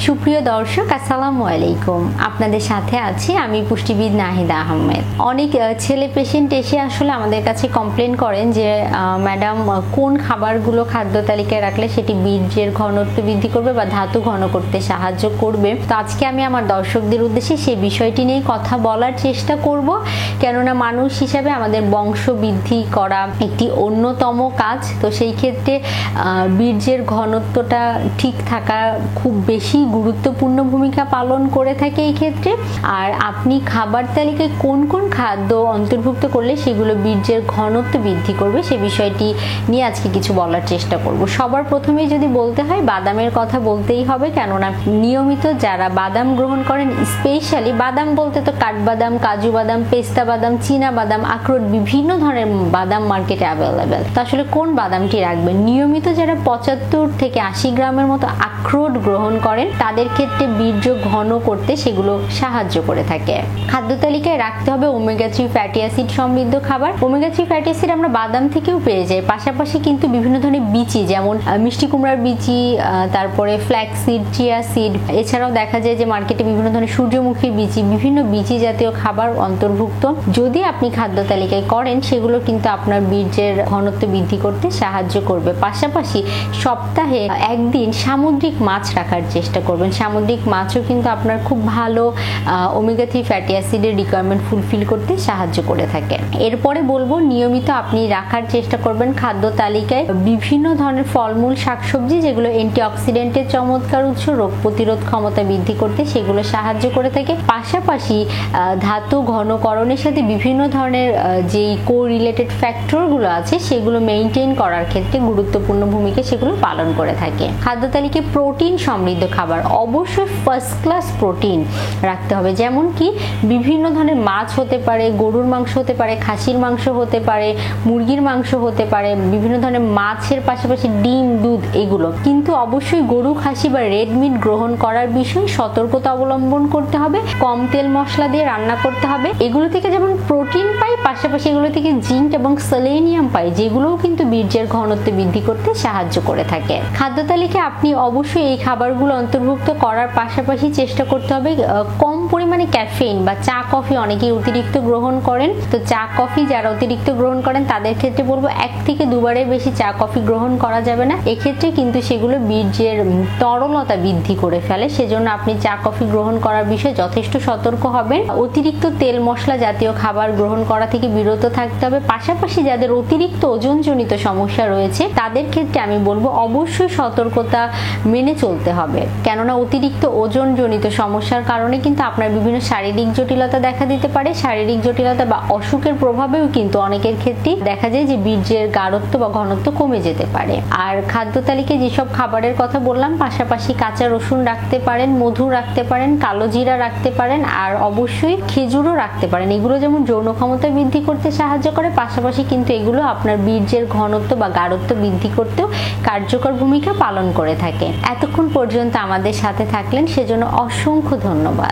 সুপ্রিয় দর্শক, আসসালামু আলাইকুম। আপনাদের সাথে আছি আমি পুষ্টিবিদ নাহিদা আহমেদ। অনেক ছেলে পেশেন্ট এসে আসলে আমাদের কাছে কমপ্লেন করেন যে ম্যাডাম, কোন খাবারগুলো খাদ্য তালিকায় রাখলে সেটি বীর্যের ঘনত্ব বৃদ্ধি করবে বা ধাতু ঘন করতে সাহায্য করবে। তো আজকে আমি আমার দর্শকদের উদ্দেশ্যে সেই বিষয়টি নিয়ে কথা বলার চেষ্টা করব, কেননা মানুষ হিসাবে আমাদের বংশ বৃদ্ধি করা একটি অন্যতম কাজ। তো সেই ক্ষেত্রে বীর্যের ঘনত্বটা ঠিক থাকা খুব বেশি গুরুত্বপূর্ণ ভূমিকা পালন করে থাকে এই ক্ষেত্রে। আর আপনি খাবার তালিকায় কোন কোন খাদ্য অন্তর্ভুক্ত করলে সেগুলো বীর্যের ঘনত্ব বৃদ্ধি করবে সে বিষয়টি নিয়ে আজকে কিছু বলার চেষ্টা করব। সবার প্রথমেই যদি বলতে হয়, বাদামের কথা বলতেই হবে, কেননা নিয়মিত যারা বাদাম গ্রহণ করেন, স্পেশালি বাদাম বলতে তো কাঠবাদাম, কাজু বাদাম, পেস্তা বাদাম, চীনা বাদাম, আখরোট, বিভিন্ন ধরনের বাদাম মার্কেটে অ্যাভেলেবেল। তো আসলে কোন বাদামটি রাখবেন? নিয়মিত যারা 75 থেকে 80 গ্রামের মতো আখরোট গ্রহণ করেন তাদের ক্ষেত্রে বীর্য ঘন করতে সেগুলো সাহায্য করে থাকে। খাদ্য তালিকায় রাখতে হবে ওমেগা 3 ফ্যাটি অ্যাসিড সমৃদ্ধ খাবার। ওমেগা 3 ফ্যাটি অ্যাসিড আমরা বাদাম থেকেও পেয়ে যাই, পাশাপাশি কিন্তু বিভিন্ন ধরনের বিচি, যেমন মিষ্টি কুমড়ার বিচি, তারপরে ফ্ল্যাক্স সিড, চিয়া সিড, এছাড়াও দেখা যায় যে মার্কেটে বিভিন্ন ধরনের সূর্যমুখীর বিচি, বিভিন্ন বিচি জাতীয় খাবার অন্তর্ভুক্ত যদি আপনি খাদ্য তালিকায় করেন সেগুলো কিন্তু আপনার বীর্যের ঘনত্ব বৃদ্ধি করতে সাহায্য করবে। পাশাপাশি সপ্তাহে একদিন সামুদ্রিক মাছ রাখার চেষ্টা করবেন। সামুদ্রিক মাছও কিন্তু আপনার খুব ভালো ওমেগা 3 ফ্যাটি অ্যাসিডের রিকোয়ারমেন্ট ফুলফিল করতে সাহায্য করে থাকে। এরপরে বলবো, নিয়মিত আপনি রাখার চেষ্টা করবেন খাদ্য তালিকায় বিভিন্ন ধরনের ফলমূল, শাকসবজি, যেগুলো অ্যান্টিঅক্সিডেন্টের চমৎকার উৎস, রোগ প্রতিরোধ ক্ষমতা বৃদ্ধি করতে সেগুলো সাহায্য করে থাকে। পাশাপাশি ধাতু ঘনকরণের সাথে বিভিন্ন ধরনের যেই কো রিলেটেড ফ্যাক্টরগুলো আছে সেগুলো মেইনটেইন করার ক্ষেত্রে গুরুত্বপূর্ণ ভূমিকা সেগুলো পালন করে থাকে। খাদ্য তালিকায় প্রোটিন সমৃদ্ধ খাবার, অবশ্যই ফার্স্ট ক্লাস প্রোটিন রাখতে হবে। যেমন কি বিভিন্ন ধরনের মাছ হতে পারে, গরুর মাংস হতে পারে, খাসির মাংস হতে পারে, মুরগির মাংস হতে পারে, বিভিন্ন ধরনের মাছের পাশাপাশি ডিম, দুধ, এগুলো কিন্তু অবশ্যই গরু, খাসি বা রেড মিট গ্রহণ করার বিষয়ে সতর্কতা অবলম্বন করতে হবে। কম তেল মশলা দিয়ে রান্না করতে হবে। এগুলো থেকে যেমন প্রোটিন পাই, পাশাপাশি এগুলো থেকে জিঙ্ক এবং সেলেনিয়াম পাই, যেগুলোও কিন্তু বীর্যের ঘনত্ব বৃদ্ধি করতে সাহায্য করে থাকে। খাদ্য তালিকায় আপনি অবশ্যই এই খাবারগুলো অন্তর্ভুক্ত করার পাশাপাশি চেষ্টা করতে হবে কম পরিমাণে ক্যাফেইন বা চা কফি অনেকেই অতিরিক্ত গ্রহণ করেন। তো চা কফি যারা অতিরিক্ত গ্রহণ করেন তাদের ক্ষেত্রে বলবো 1 থেকে 2 বারের বেশি চা কফি গ্রহণ করা যাবে না। এক্ষেত্রে কিন্তু সেগুলো বীর্যের তরলতা বৃদ্ধি করে ফেলে। সেজন্য আপনি চা কফি গ্রহণ করার বিষয়ে যথেষ্ট সতর্ক হবেন। অতিরিক্ত তেল মশলা জাতীয় খাবার গ্রহণ করা থেকে বিরত থাকতে হবে। পাশাপাশি যাদের অতিরিক্ত ওজনজনিত সমস্যা রয়েছে তাদের ক্ষেত্রে আমি বলবো অবশ্যই সতর্কতা মেনে চলতে হবে, কেননা অতিরিক্ত ওজনজনিত সমস্যার কারণে কিন্তু আপনার বিভিন্ন শারীরিক জটিলতা দেখা দিতে পারে। শারীরিক জটিলতা বা অসুখের প্রভাবেও কিন্তু অনেকের ক্ষেত্রেই দেখা যায় যে বীর্যের গাঢ়ত্ব বা ঘনত্ব কমে যেতে পারে। আর খাদ্য তালিকায় যেসব খাবারের কথা বললাম, পাশাপাশি কাঁচা রসুন রাখতে পারেন, মধু রাখতে পারেন, কালো জিরা রাখতে পারেন, আর অবশ্যই খেজুরও রাখতে পারেন। এগুলো যেমন যৌন ক্ষমতা বৃদ্ধি করতে সাহায্য করে, পাশাপাশি কিন্তু এগুলো আপনার বীর্যের ঘনত্ব বা গাঢ়ত্ব বৃদ্ধি করতেও কার্যকর ভূমিকা পালন করে থাকে। এতক্ষণ পর্যন্ত আমাদের সাথে থাকলেন সেজন্য অসংখ্য ধন্যবাদ।